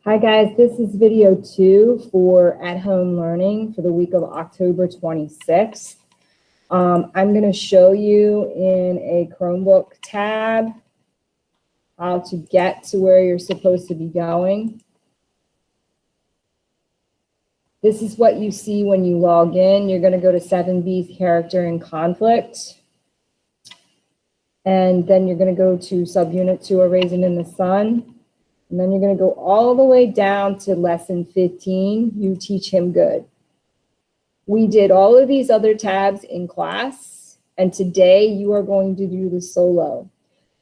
Hi guys, this is video 2 for at-home learning for the week of October 26th. I'm going to show you in a Chromebook tab how to get to where you're supposed to be going. This is what you see when you log in. You're going to go to 7B's character and conflict. And then you're going to go to subunit 2, a Raisin in the Sun. And then you're going to go all the way down to lesson 15, you teach him good. We did all of these other tabs in class, and today you are going to do the solo.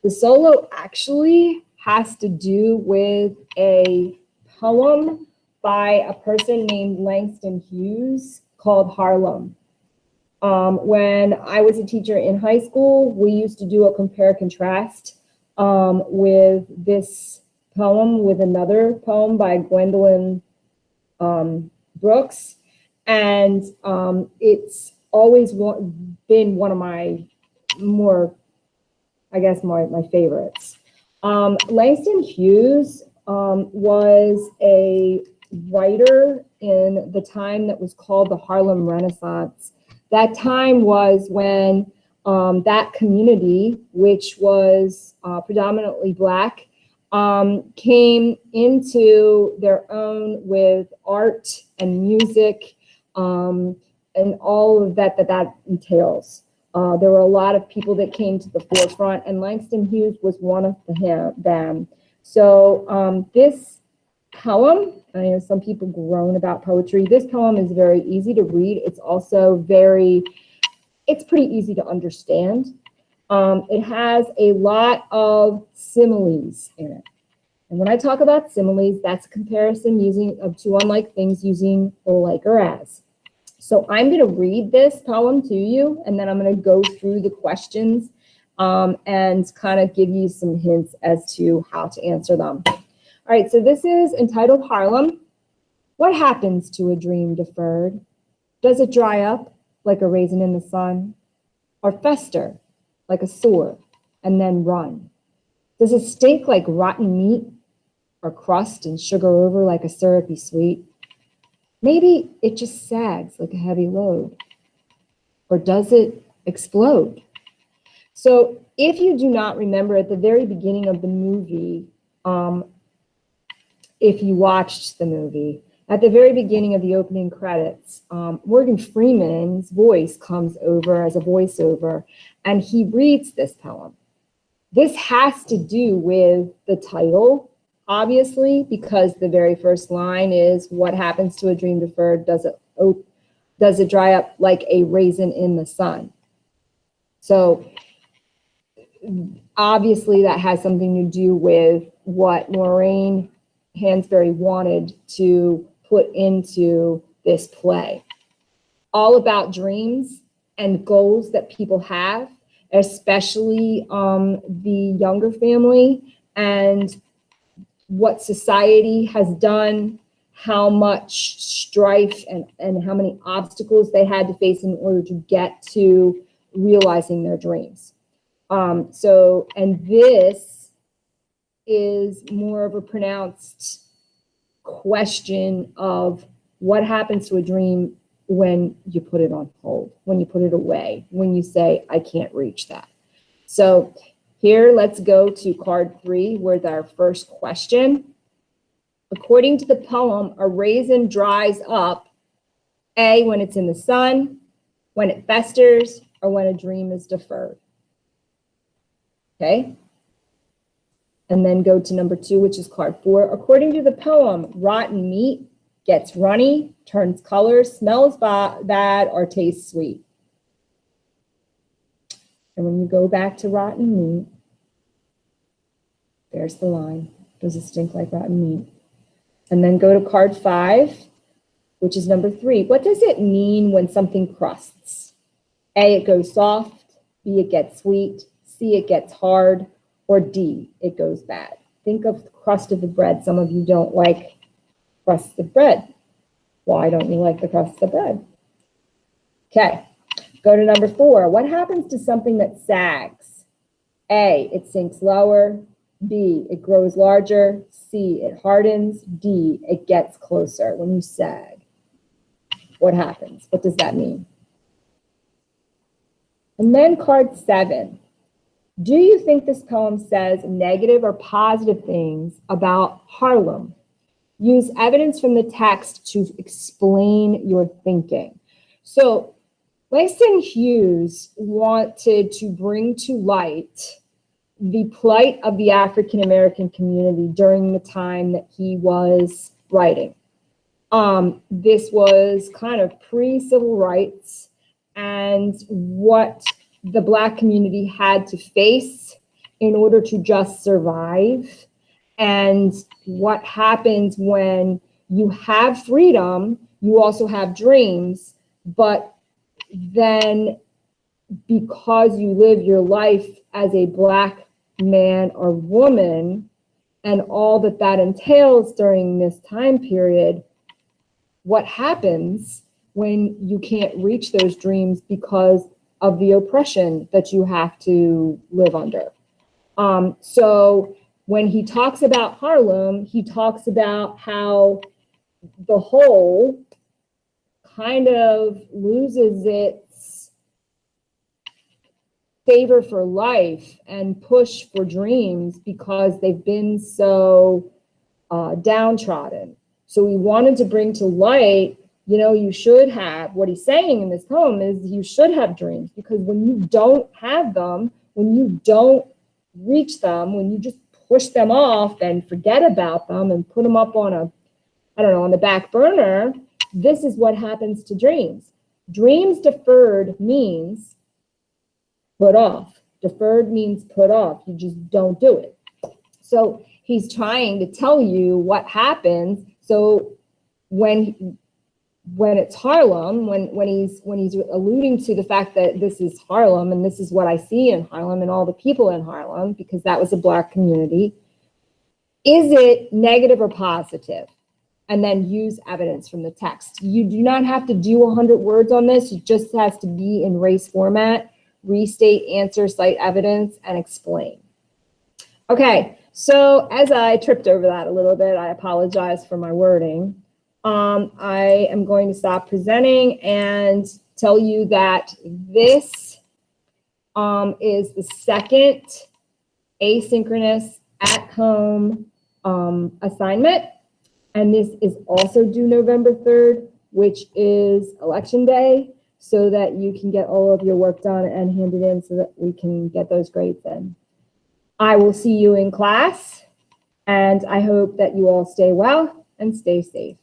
The solo actually has to do with a poem by a person named Langston Hughes called Harlem. When I was a teacher in high school, we used to do a compare contrast with this poem with another poem by Gwendolyn Brooks, and it's always been one of my more, I guess, my favorites. Langston Hughes was a writer in the time that was called the Harlem Renaissance. That time was when that community, which was predominantly Black, came into their own with art and music and all of that entails. There were a lot of people that came to the forefront, and Langston Hughes was one of them. So this poem, I know some people groan about poetry. This poem is very easy to read. It's also it's pretty easy to understand. It has a lot of similes in it. And when I talk about similes, that's a comparison of two unlike things using like or as. So I'm going to read this poem to you, and then I'm going to go through the questions and kind of give you some hints as to how to answer them. All right, so this is entitled Harlem. What happens to a dream deferred? Does it dry up like a raisin in the sun, or fester like a sore and then run? Does it stink like rotten meat, or crust and sugar over like a syrupy sweet? Maybe it just sags like a heavy load. Or does it explode? So if you do not remember, at the very beginning of the movie, if you watched the movie, at the very beginning of the opening credits, Morgan Freeman's voice comes over as a voiceover, and he reads this poem. This has to do with the title, obviously, because the very first line is, what happens to a dream deferred? Does it dry up like a raisin in the sun? So obviously that has something to do with what Lorraine Hansberry wanted to put into this play. All about dreams and goals that people have, especially the younger family, and what society has done, how much strife and how many obstacles they had to face in order to get to realizing their dreams. And this is more of a pronounced question of what happens to a dream when you put it on hold, when you put it away, when you say, I can't reach that. So here, let's go to card 3 with our first question. According to the poem, a raisin dries up, A, when it's in the sun, when it festers, or when a dream is deferred. Okay? And then go to number 2, which is card 4. According to the poem, rotten meat gets runny, turns color, smells bad, or tastes sweet. And when you go back to rotten meat, there's the line. Does it stink like rotten meat? And then go to card 5, which is number 3. What does it mean when something crusts? A, it goes soft. B, it gets sweet. C, it gets hard. Or D, it goes bad. Think of the crust of the bread. Some of you don't like crust of bread. Why don't you like the crust of bread? Okay, go to number 4. What happens to something that sags? A, it sinks lower. B, it grows larger. C, it hardens. D, it gets closer. When you sag, what happens? What does that mean? And then card 7. Do you think this poem says negative or positive things about Harlem? Use evidence from the text to explain your thinking. So Langston Hughes wanted to bring to light the plight of the African American community during the time that he was writing. This was kind of pre-civil rights, and what the Black community had to face in order to just survive, and what happens when you have freedom, you also have dreams, but then because you live your life as a Black man or woman and all that that entails during this time period, what happens when you can't reach those dreams because of the oppression that you have to live under? So when he talks about Harlem, he talks about how the whole kind of loses its favor for life and push for dreams because they've been so downtrodden. So we wanted to bring to light, you should have, what he's saying in this poem is you should have dreams, because when you don't have them, when you don't reach them, when you just push them off and forget about them and put them up on on the back burner, this is what happens to dreams. Dreams deferred means put off. Deferred means put off. You just don't do it. So he's trying to tell you what happens. So when it's Harlem, when he's alluding to the fact that this is Harlem and this is what I see in Harlem and all the people in Harlem, because that was a Black community, is it negative or positive? And then use evidence from the text. You do not have to do 100 words on this. It just has to be in race format. Restate, answer, cite evidence, and explain. Okay, so as I tripped over that a little bit, I apologize for my wording. I am going to stop presenting and tell you that this is the second asynchronous at-home assignment. And this is also due November 3rd, which is Election Day, so that you can get all of your work done and hand it in so that we can get those grades in. I will see you in class, and I hope that you all stay well and stay safe.